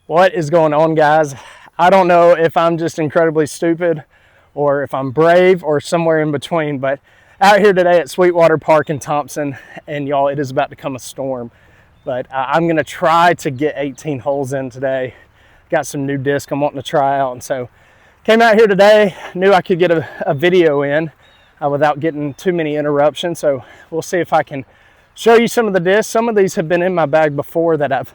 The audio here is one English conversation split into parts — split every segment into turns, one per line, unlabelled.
What is going on, guys? I don't know if I'm just incredibly stupid or if I'm brave or somewhere in between, but out here today at Sweetwater Park in Thompson, and y'all, it is about to come a storm. But I'm going to try to get 18 holes in today. Got some new disc I'm wanting to try out, and so came out here today, knew I could get a video in without getting too many interruptions. So we'll see if I can show you some of the discs. Some of these have been in my bag before that I've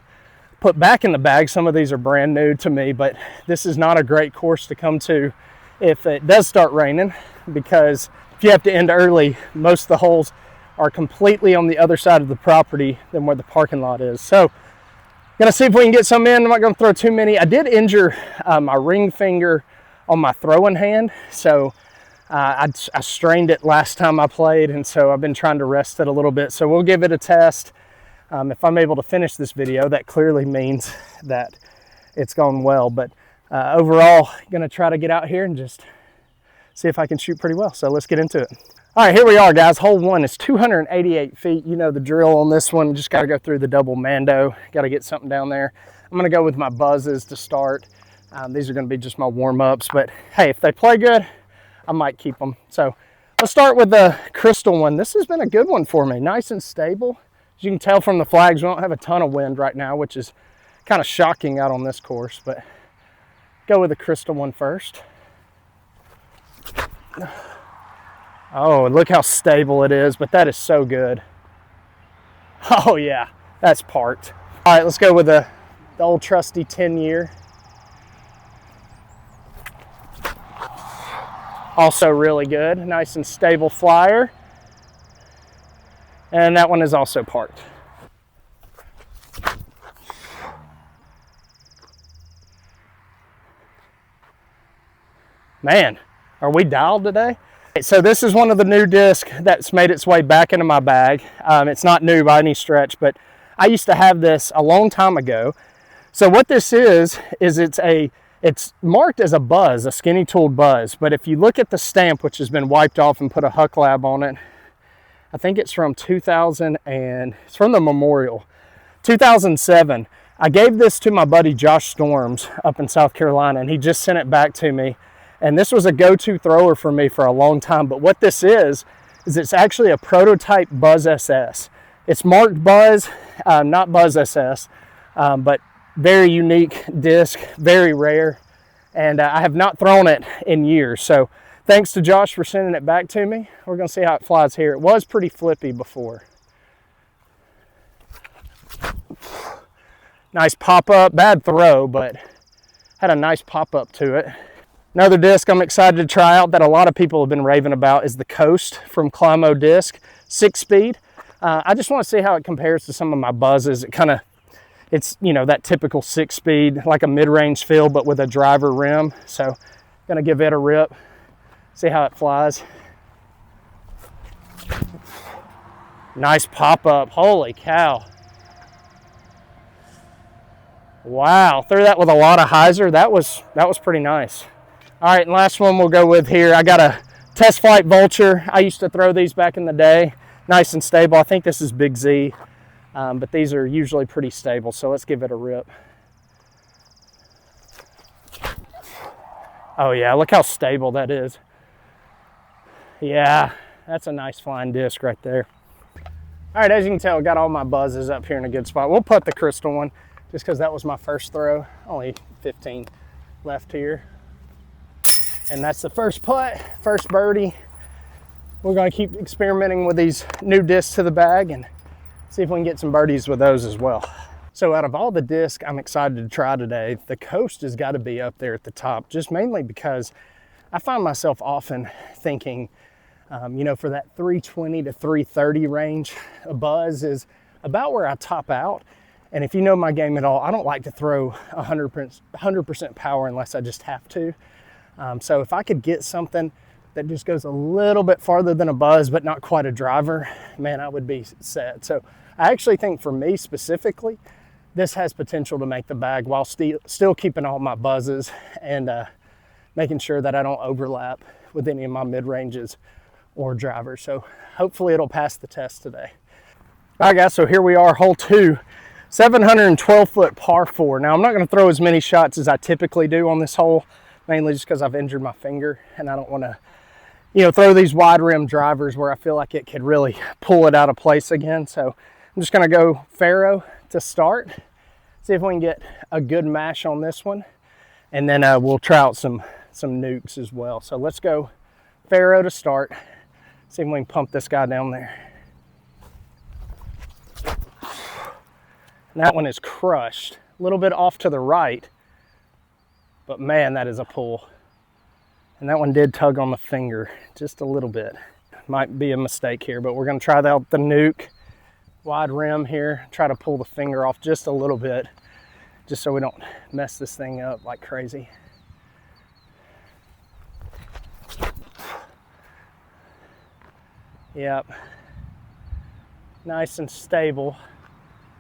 put back in the bag. Some of these are brand new to me, but this is not a great course to come to if it does start raining, because if you have to end early, most of the holes are completely on the other side of the property than where the parking lot is. So gonna see if we can get some in. I'm not gonna throw too many. I did injure my ring finger on my throwing hand, so I strained it last time I played, and so I've been trying to rest it a little bit. So we'll give it a test. If I'm able to finish this video, that clearly means that it's gone well. But overall, gonna try to get out here and just see if I can shoot pretty well. So let's get into it. All right, here we are, guys. Hole one is 288 feet. You know the drill on this one. Just gotta go through the double Mando. Gotta get something down there. I'm gonna go with my buzzes to start. These are gonna be just my warm-ups, but hey, if they play good, I might keep them. So let's start with the crystal one. This has been a good one for me. Nice and stable. As you can tell from the flags, we don't have a ton of wind right now, which is kind of shocking out on this course, but go with the crystal one first. Oh, look how stable it is, but that is so good. Oh yeah, that's parked. All right, let's go with the old trusty 10-year. Also really good, nice and stable flyer. And that one is also parked. Man, are we dialed today? So this is one of the new discs that's made its way back into my bag. It's not new by any stretch, but I used to have this a long time ago. So what this is it's marked as a buzz, a skinny tooled buzz. But if you look at the stamp, which has been wiped off and put a Huck Lab on it, I think it's from 2000 and it's from the Memorial, 2007. I gave this to my buddy Josh Storms up in South Carolina, and he just sent it back to me. And this was a go-to thrower for me for a long time. But what this is it's actually a prototype Buzz SS. It's marked Buzz, not Buzz SS, but very unique disc, very rare. And I have not thrown it in years. So thanks to Josh for sending it back to me. We're gonna see how it flies here. It was pretty flippy before. Nice pop up, bad throw, but had a nice pop up to it. Another disc I'm excited to try out that a lot of people have been raving about is the Coast from Climo Disc, 6-speed. I just want to see how it compares to some of my buzzes. It's you know, that typical 6-speed, like a mid-range feel, but with a driver rim. So gonna give it a rip, see how it flies. Nice pop up, holy cow. Wow, threw that with a lot of hyzer. That was pretty nice. All right, and last one we'll go with here. I got a Test Flight Vulture. I used to throw these back in the day. Nice and stable. I think this is Big Z, but these are usually pretty stable. So let's give it a rip. Oh yeah, look how stable that is. Yeah, that's a nice flying disc right there. All right, as you can tell, I got all my buzzes up here in a good spot. We'll put the crystal one just because that was my first throw. Only 15 left here. And that's the first putt, first birdie. We're gonna keep experimenting with these new discs to the bag and see if we can get some birdies with those as well. So out of all the discs I'm excited to try today, the Coast has got to be up there at the top, just mainly because I find myself often thinking, you know, for that 320 to 330 range, a buzz is about where I top out. And if you know my game at all, I don't like to throw 100% power unless I just have to. So if I could get something that just goes a little bit farther than a buzz, but not quite a driver, man, I would be set. So I actually think for me specifically, this has potential to make the bag while still keeping all my buzzes and making sure that I don't overlap with any of my mid-ranges or drivers. So hopefully it'll pass the test today. All right, guys, so here we are, hole 2. 712 foot par 4. Now I'm not going to throw as many shots as I typically do on this hole, mainly just because I've injured my finger and I don't want to, you know, throw these wide rim drivers where I feel like it could really pull it out of place again. So I'm just going to go faro to start, see if we can get a good mash on this one, and then we'll try out some nukes as well. So let's go faro to start, see if we can pump this guy down there. And that one is crushed, a little bit off to the right, but man, that is a pull. And that one did tug on the finger just a little bit. Might be a mistake here, but we're gonna try out the nuke wide rim here, try to pull the finger off just a little bit, just so we don't mess this thing up like crazy. Yep, nice and stable.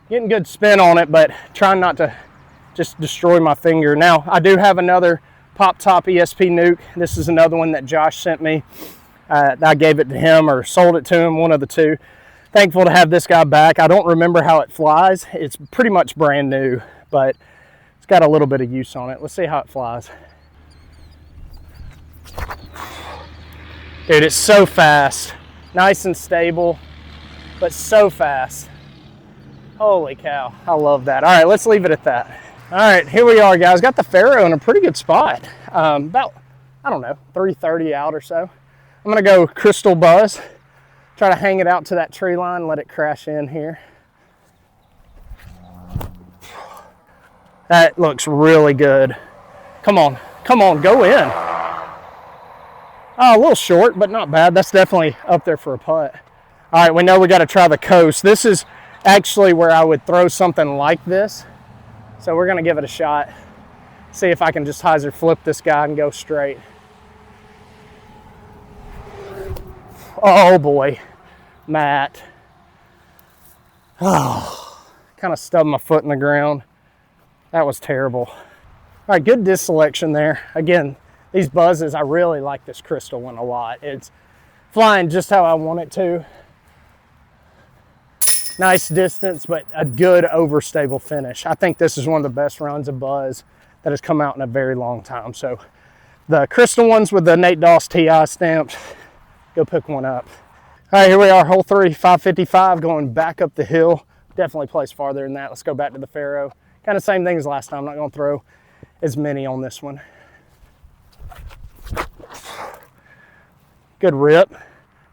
Getting good spin on it, but trying not to just destroy my finger. Now, I do have another Pop Top ESP nuke. This is another one that Josh sent me. I gave it to him or sold it to him, one of the two. Thankful to have this guy back. I don't remember how it flies. It's pretty much brand new, but it's got a little bit of use on it. Let's see how it flies. Dude, it's so fast. Nice and stable, but so fast. Holy cow, I love that. All right, let's leave it at that. All right, here we are, guys. Got the faro in a pretty good spot. About, I don't know, 330 out or so. I'm gonna go Crystal Buzz. Try to hang it out to that tree line, let it crash in here. That looks really good. Come on, go in. Oh, a little short, but not bad. That's definitely up there for a putt. All right, we know we gotta try the coast. This is actually where I would throw something like this. So we're gonna give it a shot. See if I can just hyzer flip this guy and go straight. Oh boy, Matt. Oh, kind of stubbed my foot in the ground. That was terrible. All right, good disc selection there. Again, these buzzes, I really like this crystal one a lot. It's flying just how I want it to. Nice distance, but a good overstable finish. I think this is one of the best runs of buzz that has come out in a very long time. So the crystal ones with the Nate Doss TI stamped, go pick one up. All right, here we are, hole 3, 555, going back up the hill. Definitely placed farther than that. Let's go back to the faro. Kind of same thing as last time. I'm not gonna throw as many on this one. Good rip.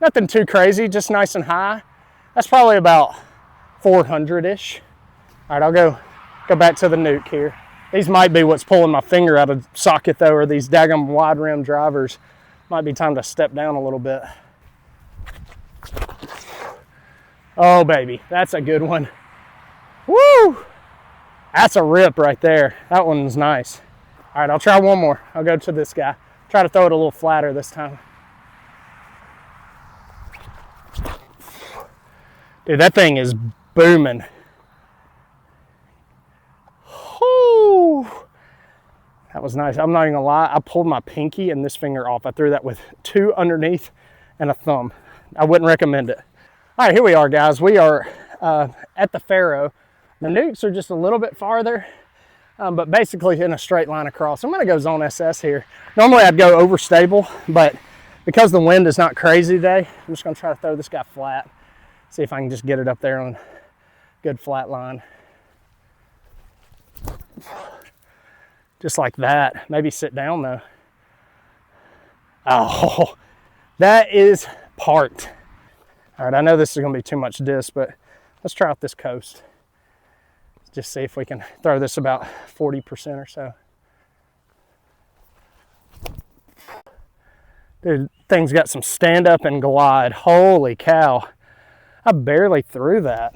Nothing too crazy, just nice and high. That's probably about 400-ish. All right, I'll go back to the nuke here. These might be what's pulling my finger out of socket though, or these daggum wide rim drivers. Might be time to step down a little bit. Oh baby, that's a good one. Woo! That's a rip right there. That one's nice. All right, I'll try one more. I'll go to this guy. Try to throw it a little flatter this time. Dude, that thing is booming. Whew. That was nice. I'm not even gonna lie, I pulled my pinky and this finger off. I threw that with 2 underneath and a thumb. I wouldn't recommend it. All right, here we are, guys. We are at the faro. The nukes are just a little bit farther, but basically in a straight line across. I'm gonna go zone SS here. Normally I'd go overstable, but because the wind is not crazy today, I'm just gonna try to throw this guy flat. See if I can just get it up there on a good flat line. Just like that. Maybe sit down though. Oh, that is parked. All right, I know this is gonna be too much disc, but let's try out this coast. Just see if we can throw this about 40% or so. Dude, thing's got some stand up and glide. Holy cow. I barely threw that.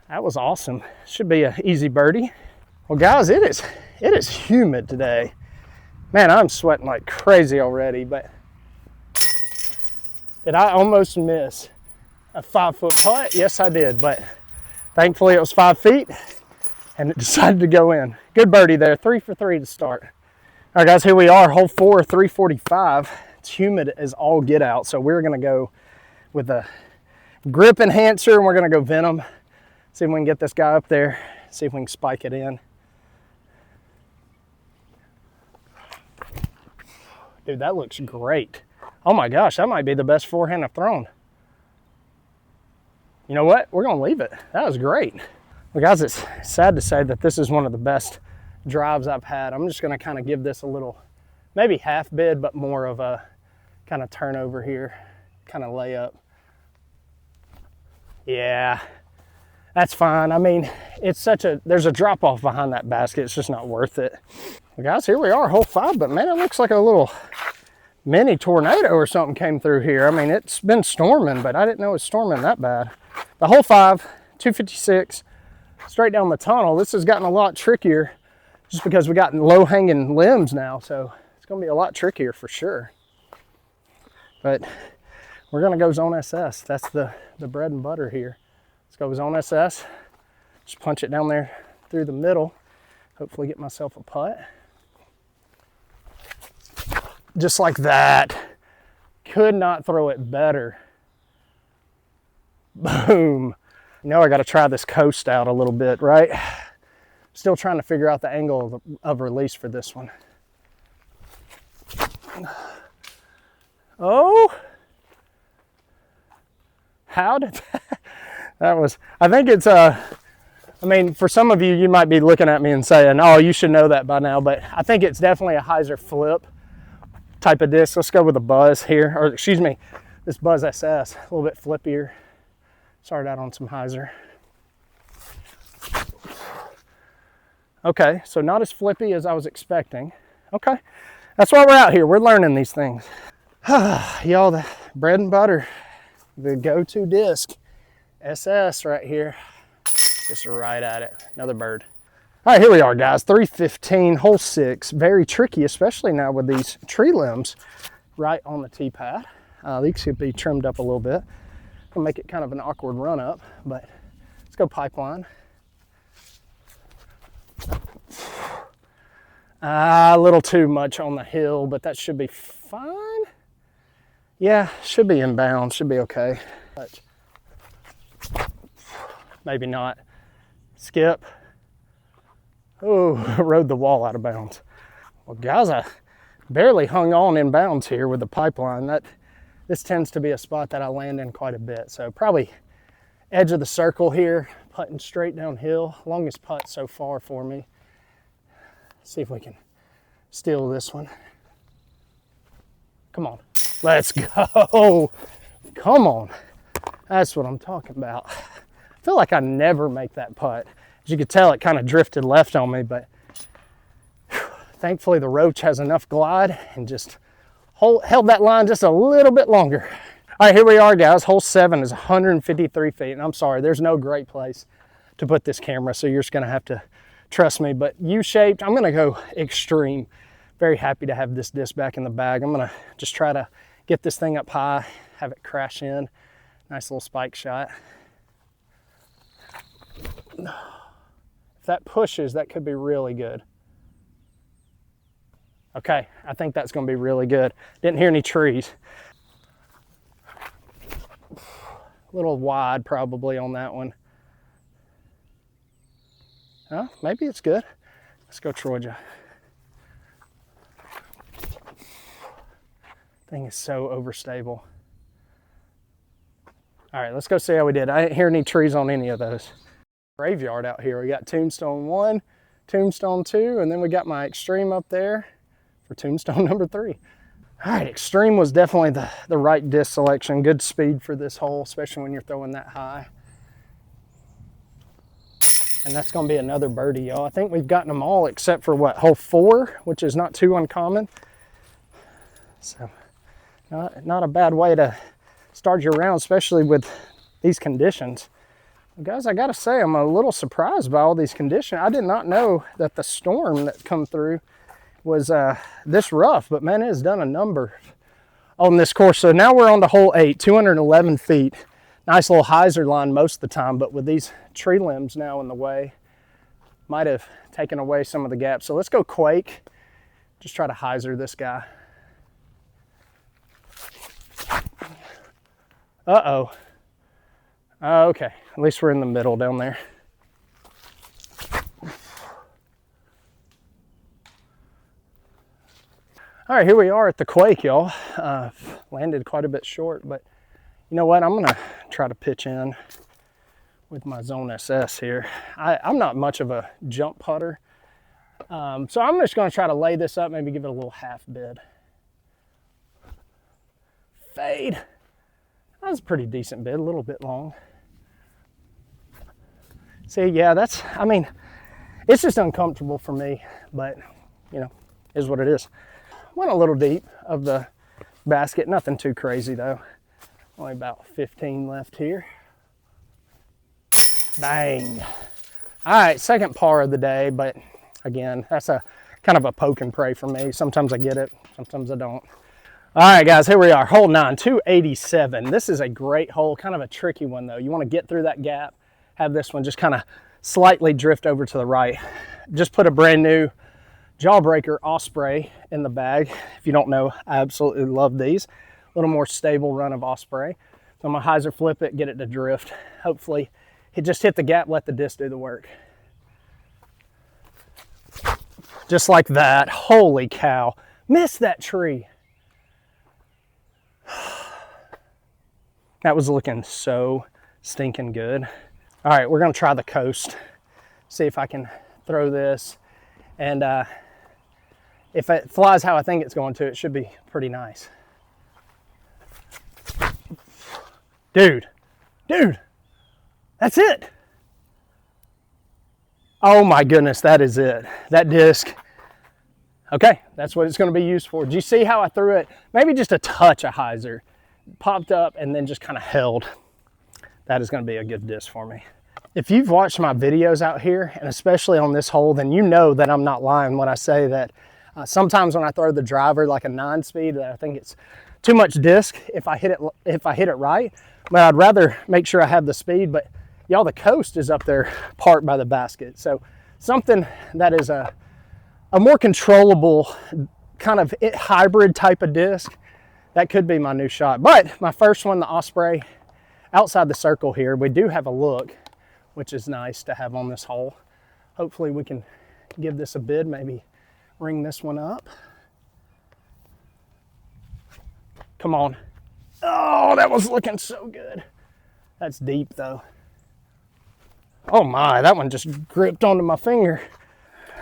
That was awesome. Should be an easy birdie. Well guys, it is humid today. Man, I'm sweating like crazy already, but did I almost miss a 5-foot putt? Yes, I did, but thankfully it was 5 feet and it decided to go in. Good birdie there, 3 for 3 to start. All right guys, here we are, hole 4, 345. It's humid as all get out, so we're gonna go with a grip enhancer and we're gonna go Venom. See if we can get this guy up there, see if we can spike it in. Dude, that looks great. Oh my gosh, that might be the best forehand I've thrown. You know what? We're gonna leave it. That was great. Well guys, it's sad to say that this is one of the best drives I've had. I'm just gonna kind of give this a little, maybe half bid, but more of a kind of turnover here, kind of layup. Yeah, that's fine. I mean, it's there's a drop off behind that basket. It's just not worth it. Well guys, here we are, hole 5, but man, it looks like a little mini tornado or something came through here. I mean, it's been storming, but I didn't know it was storming that bad. But hole 5, 256, straight down the tunnel. This has gotten a lot trickier just because we got low hanging limbs now. So it's gonna be a lot trickier for sure. But we're gonna go zone SS. That's the bread and butter here. Let's go zone SS. Just punch it down there through the middle. Hopefully get myself a putt. Just like that. Could not throw it better. Boom. You know, I got to try this coast out a little bit, right? Still trying to figure out the angle of release for this one. Oh. How did that was, I think it's I mean, for some of you, you might be looking at me and saying, oh, you should know that by now, but I think it's definitely a hyzer flip type of disc. Let's go with a Buzz here, or excuse me, this Buzz SS, a little bit flippier. Started out on some hyzer. Okay, so not as flippy as I was expecting. Okay, that's why we're out here. We're learning these things. Y'all, the bread and butter, the go-to disc, SS right here. Just right at it, another bird. All right, here we are, guys, 315, hole 6. Very tricky, especially now with these tree limbs right on the tee pad. These could be trimmed up a little bit. I'll make it kind of an awkward run up, but let's go pipeline. A little too much on the hill, but that should be fine. Yeah, should be in bounds, should be okay. But maybe not. Skip. Oh, rode the wall out of bounds. Well, guys, I barely hung on in bounds here with the pipeline. This tends to be a spot that I land in quite a bit. So probably edge of the circle here, putting straight downhill. Longest putt so far for me. See if we can steal this one. Come on, let's go. Come on, that's what I'm talking about. I feel like I never make that putt. As you can tell, it kind of drifted left on me, but thankfully the Roach has enough glide and just held that line just a little bit longer. All right, here we are, guys. Hole 7 is 153 feet, and I'm sorry, there's no great place to put this camera, so you're just gonna have to trust me, but U-shaped, I'm gonna go extreme. Very happy to have this disc back in the bag. I'm gonna just try to get this thing up high, have it crash in. Nice little spike shot. If that pushes, that could be really good. Okay, I think that's gonna be really good. Didn't hear any trees. A little wide probably on that one. Oh, maybe it's good. Let's go Troja. Thing is so overstable. All right, let's go see how we did. I didn't hear any trees on any of those. Graveyard out here. We got Tombstone 1, Tombstone 2, and then we got my Extreme up there for Tombstone number 3. All right, Extreme was definitely the right disc selection. Good speed for this hole, especially when you're throwing that high. And that's gonna be another birdie, y'all. I think we've gotten them all except for what, hole 4, which is not too uncommon. So not a bad way to start your round, especially with these conditions. Well, guys, I gotta say, I'm a little surprised by all these conditions. I did not know that the storm that come through was this rough, but man, it has done a number on this course. So now we're on to hole 8, 211 feet. Nice little hyzer line most of the time, but with these tree limbs now in the way, might have taken away some of the gaps. So let's go Quake. Just try to hyzer this guy. Uh-oh. Okay, at least we're in the middle down there. All right, here we are at the Quake, y'all. Landed quite a bit short, but you know what? I'm gonna try to pitch in with my Zone SS here. I'm not much of a jump putter, so I'm just gonna try to lay this up, maybe give it a little half bid. Fade. That was a pretty decent bid, a little bit long. See, yeah, I mean, it's just uncomfortable for me, but you know, is what it is. Went a little deep of the basket, nothing too crazy though. Only about 15 left here. Bang. All right, second par of the day, but again, that's a kind of a poke and pray for me. Sometimes I get it, sometimes I don't. All right, guys, here we are, hole 9, 287. This is a great hole, kind of a tricky one though. You want to get through that gap, have this one just kind of slightly drift over to the right. Just put a brand new Jawbreaker Osprey in the bag. If you don't know, I absolutely love these. A little more stable run of Osprey. So I'm gonna hyzer flip it, get it to drift. Hopefully, just hit the gap, let the disc do the work. Just like that. Holy cow. Missed that tree. That was looking so stinking good. All right, we're gonna try the coast. See if I can throw this. And if it flies how I think it's going to, it should be pretty nice. Dude, that's it. Oh my goodness, that is it. That disc, okay, that's what it's gonna be used for. Do you see how I threw it? Maybe just a touch of hyzer. Popped up and then just kind of held. That is gonna be a good disc for me. If you've watched my videos out here, and especially on this hole, then you know that I'm not lying when I say that sometimes when I throw the driver like a 9-speed, that I think it's too much disc if I hit it right. But I'd rather make sure I have the speed. But y'all, the coast is up there parked by the basket. So something that is a more controllable kind of hybrid type of disc, that could be my new shot. But my first one, the Osprey, outside the circle here, we do have a look, which is nice to have on this hole. Hopefully we can give this a bid, maybe ring this one up. Come on. Oh, that was looking so good. That's deep though. Oh my, that one just gripped onto my finger.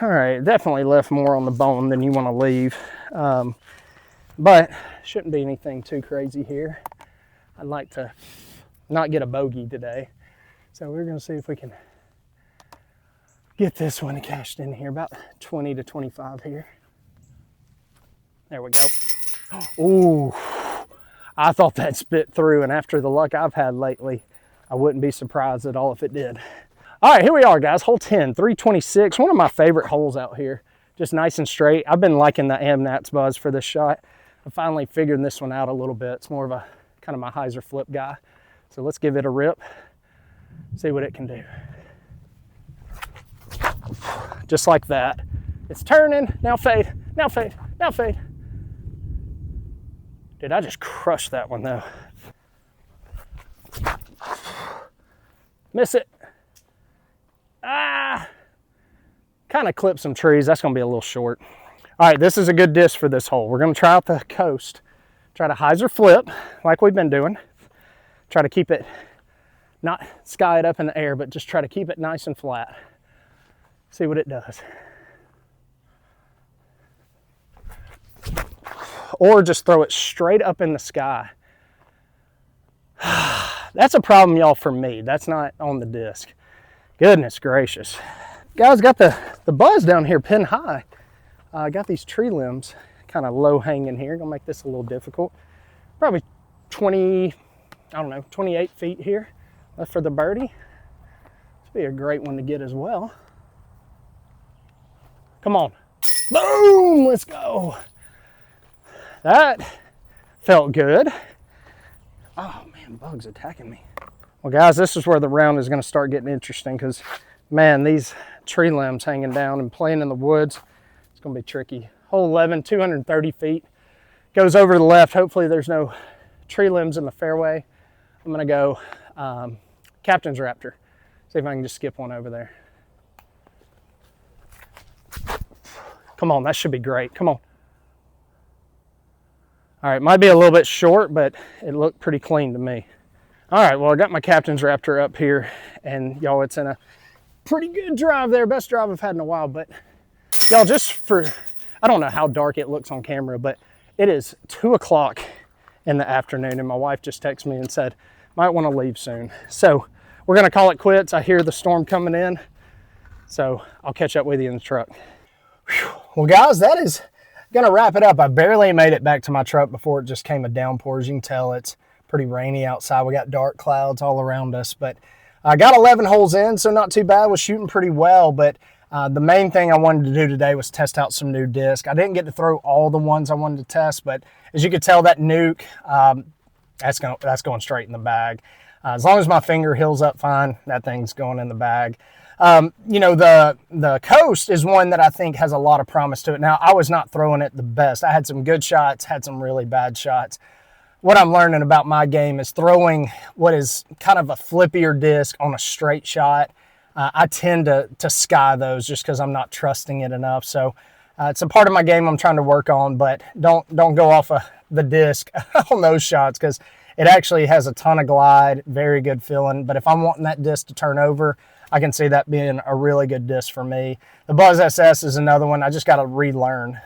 All right, definitely left more on the bone than you want to leave. But shouldn't be anything too crazy here. I'd like to not get a bogey today. So we're gonna see if we can get this one cashed in here, about 20 to 25 here. There we go. Ooh, I thought that spit through, and after the luck I've had lately, I wouldn't be surprised at all if it did. All right, here we are, guys, hole 10, 326, one of my favorite holes out here. Just nice and straight. I've been liking the Amnats buzz for this shot. I finally figured this one out a little bit. It's more of a kind of my hyzer flip guy. So let's give it a rip, see what it can do. Just like that. It's turning, now fade, now fade, now fade. Dude, I just crushed that one though. Miss it. Ah, kind of clipped some trees. That's gonna be a little short. All right, this is a good disc for this hole. We're gonna try out the coast. Try to hyzer flip like we've been doing. Try to keep it, not sky it up in the air, but just try to keep it nice and flat. See what it does. Or just throw it straight up in the sky. That's a problem, y'all, for me. That's not on the disc. Goodness gracious. Guys, got the buzz down here pin high. Got these tree limbs kind of low hanging here. Gonna make this a little difficult. Probably 20, I don't know, 28 feet here left for the birdie. This would be a great one to get as well. Come on. Boom, let's go. That felt good. Oh man, bugs attacking me. Well guys, this is where the round is gonna start getting interesting because man, these tree limbs hanging down and playing in the woods, it's gonna be tricky. Hole 11, 230 feet. Goes over to the left. Hopefully there's no tree limbs in the fairway. I'm gonna go Captain's Raptor. See if I can just skip one over there. Come on, that should be great. Come on. All right, might be a little bit short, but it looked pretty clean to me. All right, well, I got my Captain's Raptor up here, and y'all, it's in a pretty good drive there. Best drive I've had in a while, but y'all, just for, I don't know how dark it looks on camera, but it is 2 o'clock in the afternoon, and my wife just texted me and said, might want to leave soon. So we're gonna call it quits. I hear the storm coming in, so I'll catch up with you in the truck. Whew. Well, guys, that is gonna wrap it up. I barely made it back to my truck before it just came a downpour. As you can tell, it's pretty rainy outside. We got dark clouds all around us, but I got 11 holes in, so not too bad. Was shooting pretty well, but the main thing I wanted to do today was test out some new disc. I didn't get to throw all the ones I wanted to test, but as you could tell, that Nuke, that's going straight in the bag. As long as my finger heals up fine, that thing's going in the bag. You know, the Coast is one that I think has a lot of promise to it. Now, I was not throwing it the best. I had some good shots, had some really bad shots. What I'm learning about my game is throwing what is kind of a flippier disc on a straight shot. I tend to sky those just because I'm not trusting it enough. So it's a part of my game I'm trying to work on, but don't go off of the disc on those shots because it actually has a ton of glide, very good feeling. But if I'm wanting that disc to turn over, I can see that being a really good disc for me. The Buzz SS is another one I just got to relearn.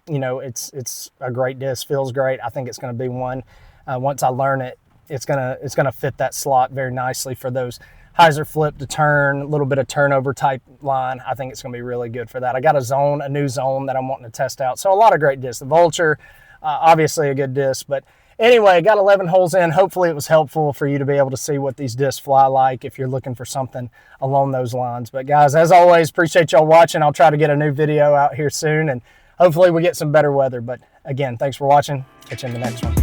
You know, it's a great disc, feels great. I think it's going to be one. Once I learn it, it's gonna fit that slot very nicely for those hyzer flip to turn, a little bit of turnover type line. I think it's gonna be really good for that. I got a new zone that I'm wanting to test out. So a lot of great discs. The Vulture, obviously a good disc, but anyway, got 11 holes in. Hopefully it was helpful for you to be able to see what these discs fly like if you're looking for something along those lines. But guys, as always, appreciate y'all watching. I'll try to get a new video out here soon, and hopefully we get some better weather. But again, thanks for watching. Catch you in the next one.